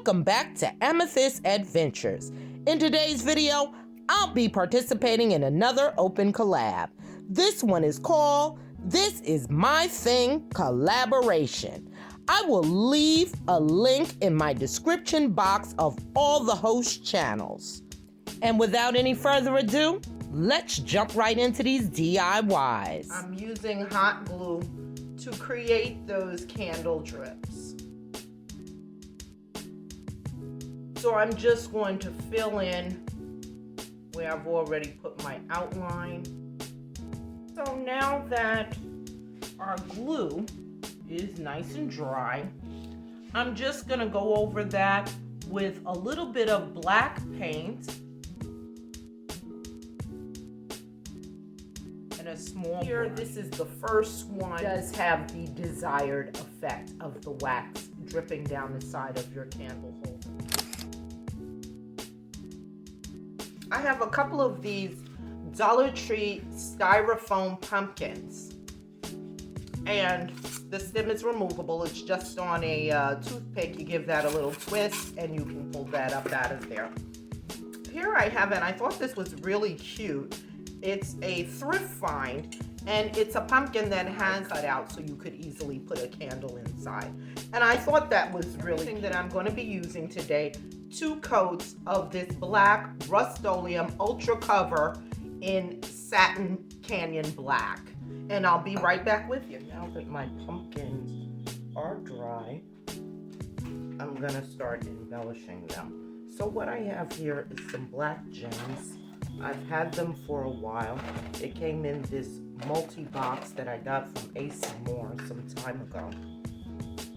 Welcome back to Amethyst Adventures. In today's video, I'll be participating in another open collab. This one is called This Is My Thing Collaboration. I will leave a link in my description box of all the host channels. And without any further ado, let's jump right into these DIYs. I'm using hot glue to create those candle drips. So I'm just going to fill in where I've already put my outline. So now that our glue is nice and dry, I'm just gonna go over that with a little bit of black paint and a small here. This is the first one. It does have the desired effect of the wax dripping down the side of your candle holder. I have a couple of these Dollar Tree Styrofoam pumpkins, and the stem is removable. It's just on a toothpick. You give that a little twist and you can pull that up out of there. Here I have it. I thought this was really cute. It's a thrift find, and it's a pumpkin that has cut out so you could easily put a candle inside. And I thought that was really thing that I'm going to be using today. 2 coats of this black Rust-Oleum Ultra Cover in Satin Canyon Black. And I'll be right back with you. Now that my pumpkins are dry, I'm going to start embellishing them. So what I have here is some black gems. I've had them for a while. It came in this multi-box that I got from AC Moore some time ago.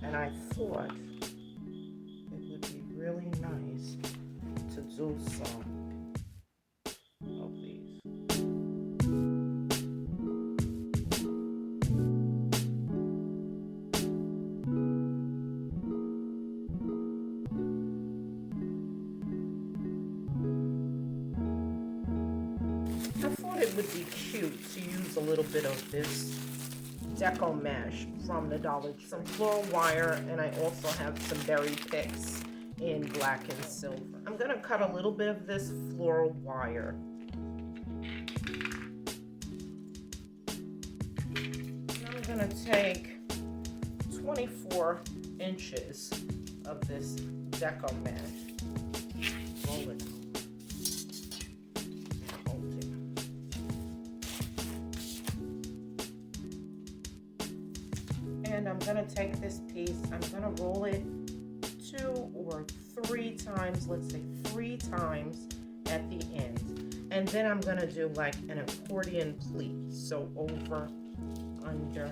And I thought it would be really nice to do some of these. I thought it would be cute to use a little bit of this Decor mesh from the Dollar Tree, some floral wire, and I also have some berry picks in black and silver. I'm going to cut a little bit of this floral wire. And I'm going to take 24 inches of this Decor mesh, roll it, and hold it. And I'm going to take this piece, I'm going to roll it 2 or 3 times, let's say 3 times at the end. And then I'm going to do like an accordion pleat. So over, under,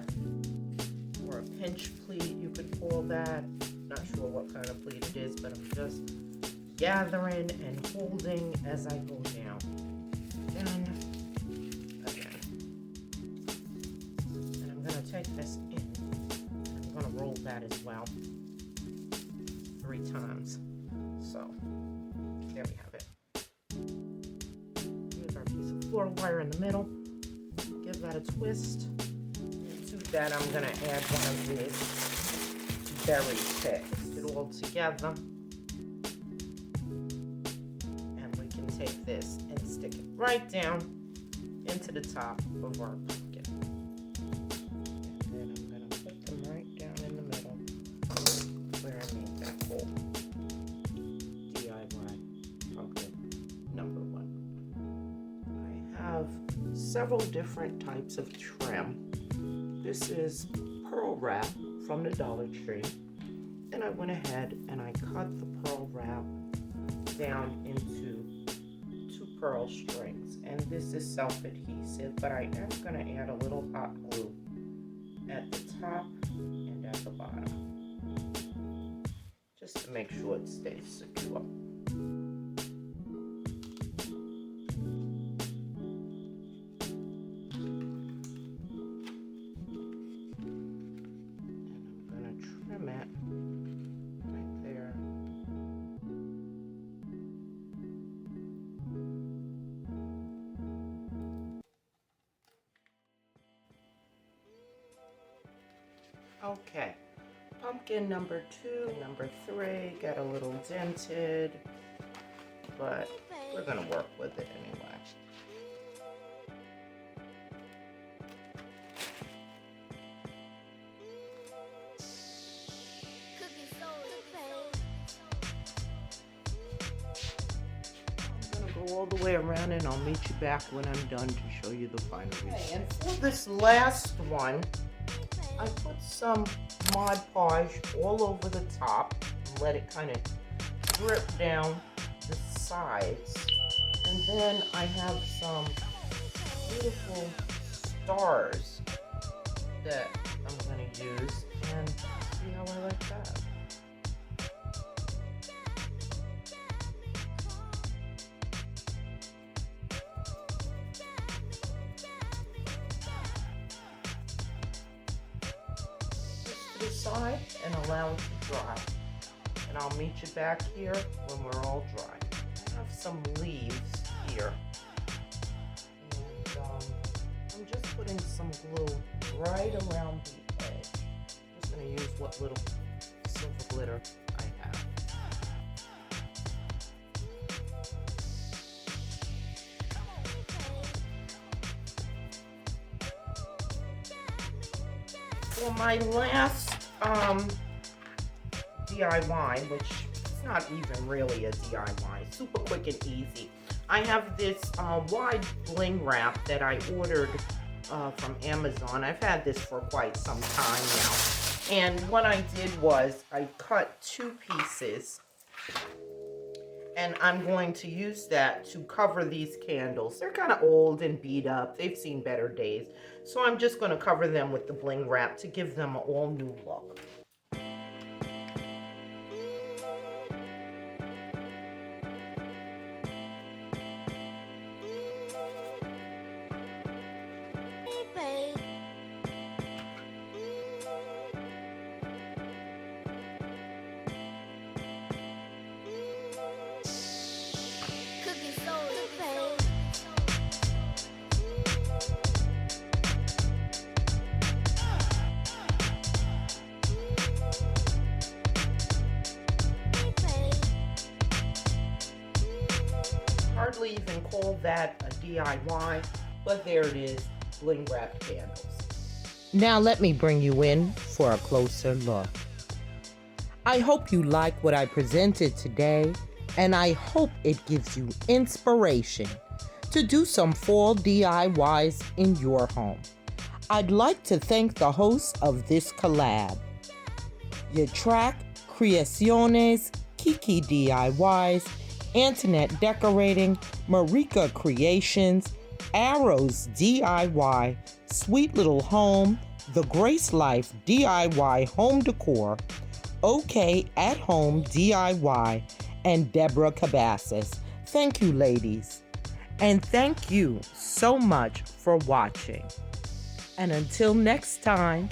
or a pinch pleat, you could call that. Not sure what kind of pleat it is, but I'm just gathering and holding as I go down. Then again. And I'm going to take this in. I'm going to roll that as well 3 times. So there we have it. Here's our piece of floral wire in the middle. Give that a twist. And to that I'm going to add one of these berry picks. Put it all together. And we can take this and stick it right down into the top of our pumpkin. And then I'm going to put them right down in the middle where I made that hole. DIY pumpkin number 1. I have several different types of trim. This is pearl wrap from the Dollar Tree, and I went ahead and I cut the pearl wrap down into 2 pearl strings, and this is self-adhesive, but I am going to add a little hot glue at the top and at the bottom, just to make sure it stays secure. And I'm going to trim it right there. Okay, Pumpkin number 2, number 3 got a little dented, but we're gonna work with it anyway. All the way around, and I'll meet you back when I'm done to show you the final result. Okay, and for this last one, I put some Mod Podge all over the top and let it kind of drip down the sides. And then I have some beautiful stars that I'm going to use, and see how I like that. Side and allow it to dry, and I'll meet you back here when we're all dry. I have some leaves here, and I'm just putting some glue right around the edge. I'm just going to use what little silver glitter I have. For my last DIY, which is not even really a DIY, super quick and easy. I have this wide bling wrap that I ordered from Amazon. I've had this for quite some time now. And what I did was I cut 2 pieces, and I'm going to use that to cover these candles. They're kind of old and beat up. They've seen better days. So I'm just going to cover them with the bling wrap to give them an all new look. Hardly even call that a DIY, but there it is, bling wrapped candles. Now let me bring you in for a closer look. I hope you like what I presented today, and I hope it gives you inspiration to do some fall DIYs in your home. I'd like to thank the hosts of this collab, Yetra Khreacioness, Kiki DIYs, Antonette Decorating, Marika Creations, Arrows DIY, Sweet Little Home, The Grace Life DIY Home Decor, OK at Home DIY, and Deborah Cabassa. Thank you, ladies. And thank you so much for watching. And until next time,